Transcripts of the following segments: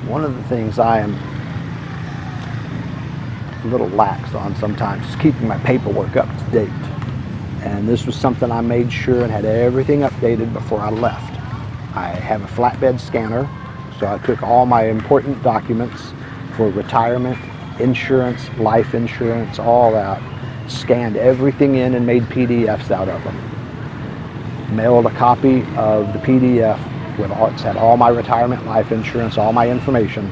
One of the things I am a little lax on sometimes is keeping my paperwork up to date. And this was something I made sure and had everything updated before I left. I have a flatbed scanner, so I took all my important documents for retirement, insurance, life insurance, all that, scanned everything in and made PDFs out of them. Mailed a copy of the PDF with all, it's had all my retirement, life insurance, all my information.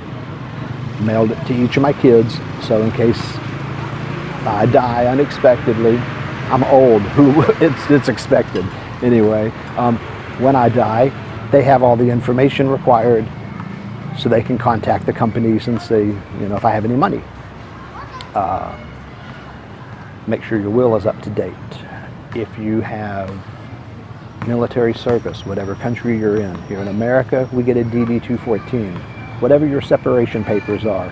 Mailed it to each of my kids, so in case I die unexpectedly, I'm old, it's expected anyway. When I die, they have all the information required so they can contact the companies and see, if I have any money. Make sure your will is up to date. If you have military service, whatever country you're in. Here in America, we get a DD-214. Whatever your separation papers are,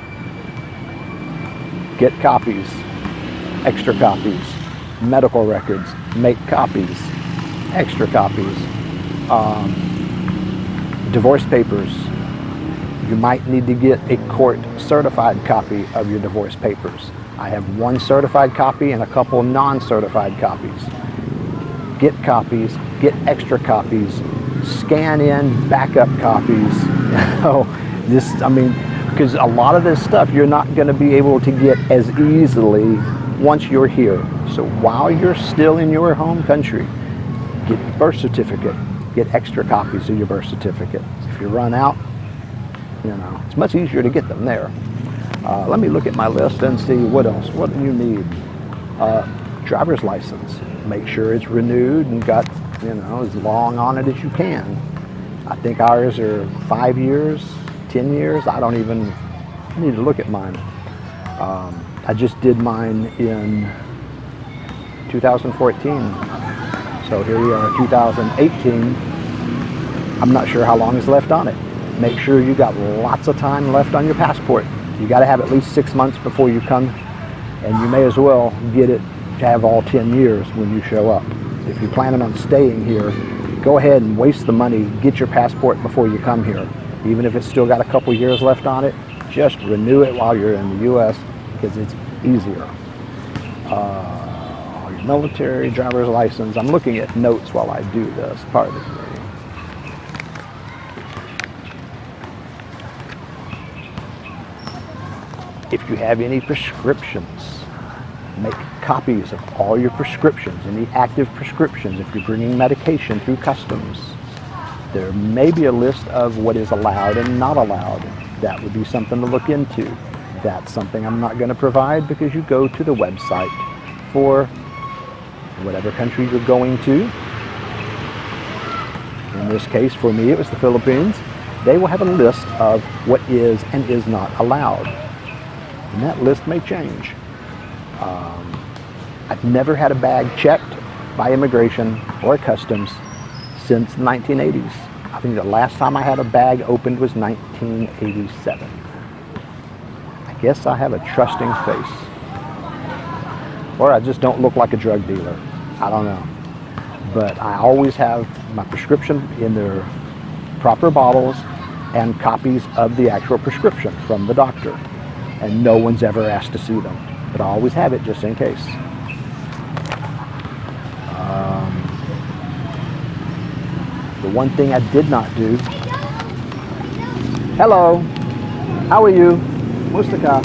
get copies, extra copies. Medical records, make copies, extra copies. Divorce papers, you might need to get a court certified copy of your divorce papers. I have one certified copy and a couple non-certified copies. Get copies, get extra copies, scan in backup copies. Because a lot of this stuff you're not going to be able to get as easily once you're here. So while you're still in your home country, get your birth certificate, get extra copies of your birth certificate. If you run out, it's much easier to get them there. Let me look at my list and see what else. What do you need? Driver's license. Make sure it's renewed and got, as long on it as you can. I think ours are 5 years, 10 years. I need to look at mine. I just did mine in 2014. So here we are in 2018. I'm not sure how long is left on it. Make sure you got lots of time left on your passport. You got to have at least 6 months before you come, and you may as well get it to have all 10 years when you show up. If you're planning on staying here, go ahead and waste the money, get your passport before you come here. Even if it's still got a couple years left on it, just renew it while you're in the U.S. because it's easier. Your military, driver's license. I'm looking at notes while I do this, pardon me. If you have any prescriptions, make copies of all your prescriptions, any active prescriptions. If you're bringing medication through customs, there may be a list of what is allowed and not allowed. That would be something to look into. That's something I'm not going to provide because you go to the website for whatever country you're going to. In this case, for me, it was the Philippines. They will have a list of what is and is not allowed. And that list may change. I've never had a bag checked by immigration or customs since the 1980s. I think the last time I had a bag opened was 1987. I guess I have a trusting face. Or I just don't look like a drug dealer. I don't know. But I always have my prescription in their proper bottles and copies of the actual prescription from the doctor. And no one's ever asked to see them. But I always have it just in case. The one thing I did not do. Hello. How are you? Mustaka.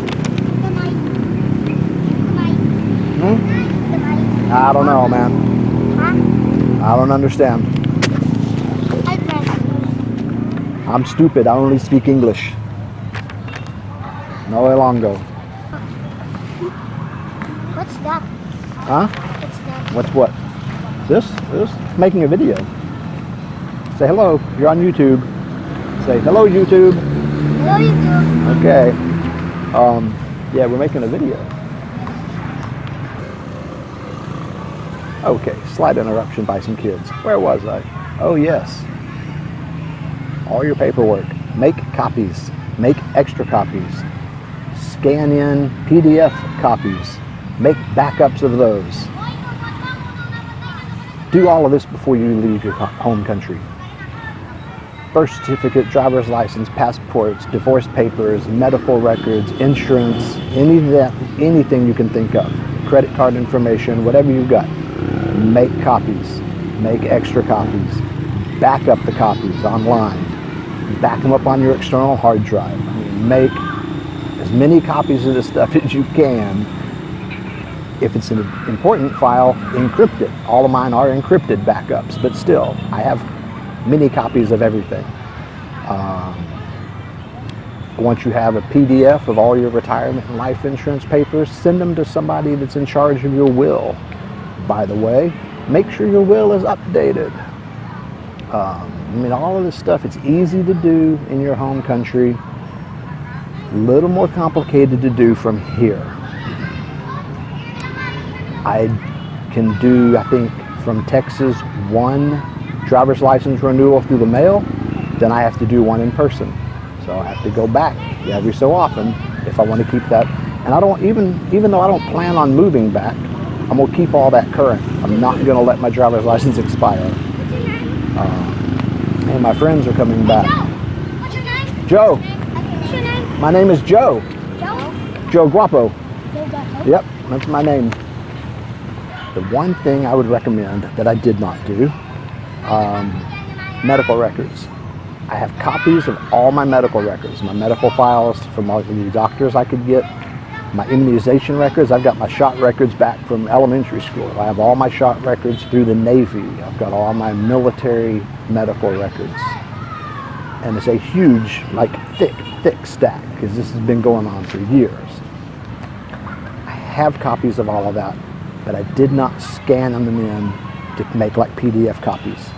I don't know, man. I don't understand. I'm stupid. I only speak English. No longo. What's that? Huh? What's that? What's what? This? Making a video. Say hello. You're on YouTube. Say hello, YouTube. Hello, YouTube. Okay. Yeah, we're making a video. Okay, slight interruption by some kids. Where was I? Oh, yes. All your paperwork. Make copies. Make extra copies. Scan in PDF copies. Make backups of those. Do all of this before you leave your home country. birth certificate, driver's license, passports, divorce papers, medical records, insurance, anything you can think of, credit card information, whatever you've got. Make copies, make extra copies, back up the copies online, back them up on your external hard drive. I mean, make as many copies of this stuff as you can. If it's an important file, encrypt it. All of mine are encrypted backups, but still, I have many copies of everything. Once you have a PDF of all your retirement and life insurance papers, send them to somebody that's in charge of your will. By the way, make sure your will is updated. I mean, all of this stuff, it's easy to do in your home country. A little more complicated to do from here. I can do, I think, from Texas, one driver's license renewal through the mail, then I have to do one in person. So I have to go back every so often if I want to keep that. And I don't, even though I don't plan on moving back, I'm going to keep all that current. I'm not going to let my driver's license expire. And my friends are coming back. What's your name? Joe. What's your name? My name is Joe. Joe? Joe Guapo. Joe Guapo? Yep, that's my name. The one thing I would recommend that I did not do, medical records. I have copies of all my medical records, my medical files from all the doctors I could get, my immunization records. I've got my shot records back from elementary school. I have all my shot records through the Navy. I've got all my military medical records. And it's a huge, like thick stack, because this has been going on for years. I have copies of all of that, but I did not scan them in to make like PDF copies.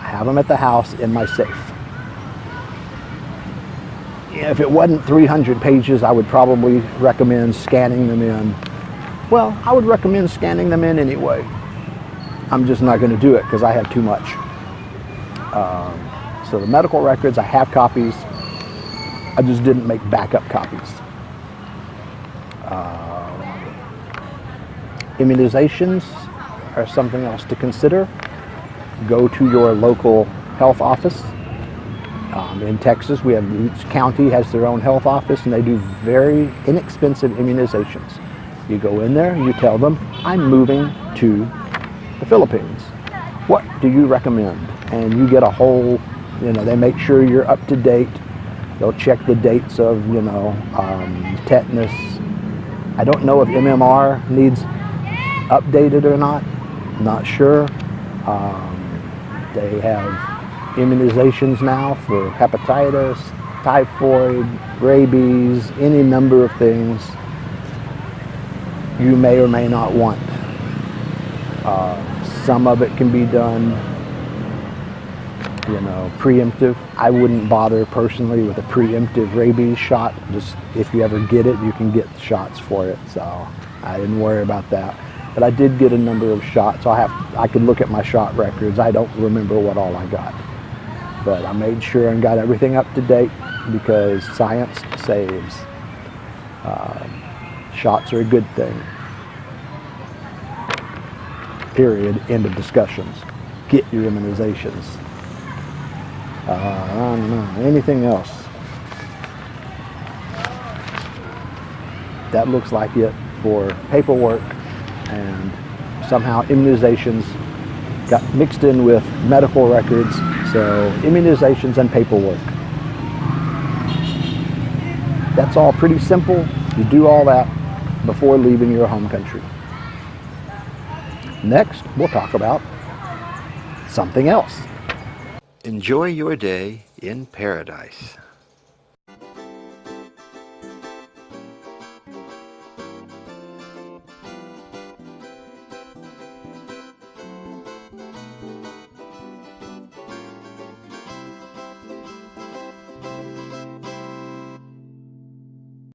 I have them at the house in my safe. If it wasn't 300 pages, I would probably recommend scanning them in. Well, I would recommend scanning them in anyway. I'm just not going to do it because I have too much. So the medical records, I have copies. I just didn't make backup copies. Immunizations are something else to consider. Go to your local health office. In Texas, we have each county has their own health office, and they do very inexpensive immunizations. You go in there, you tell them, I'm moving to the Philippines. What do you recommend? And you get a whole, they make sure you're up to date. They'll check the dates of, tetanus. I don't know if MMR needs updated or not. Not sure. They have immunizations now for hepatitis, typhoid, rabies, any number of things you may or may not want. Some of it can be done, preemptive. I wouldn't bother personally with a preemptive rabies shot. Just if you ever get it, you can get shots for it. So I didn't worry about that. But I did get a number of shots. I could look at my shot records. I don't remember what all I got. But I made sure and got everything up to date because science saves. Shots are a good thing. Period. End of discussions. Get your immunizations. I don't know. Anything else? That looks like it for paperwork, and somehow immunizations got mixed in with medical records. So immunizations and paperwork. That's all pretty simple. You do all that before leaving your home country. Next, we'll talk about something else. Enjoy your day in paradise.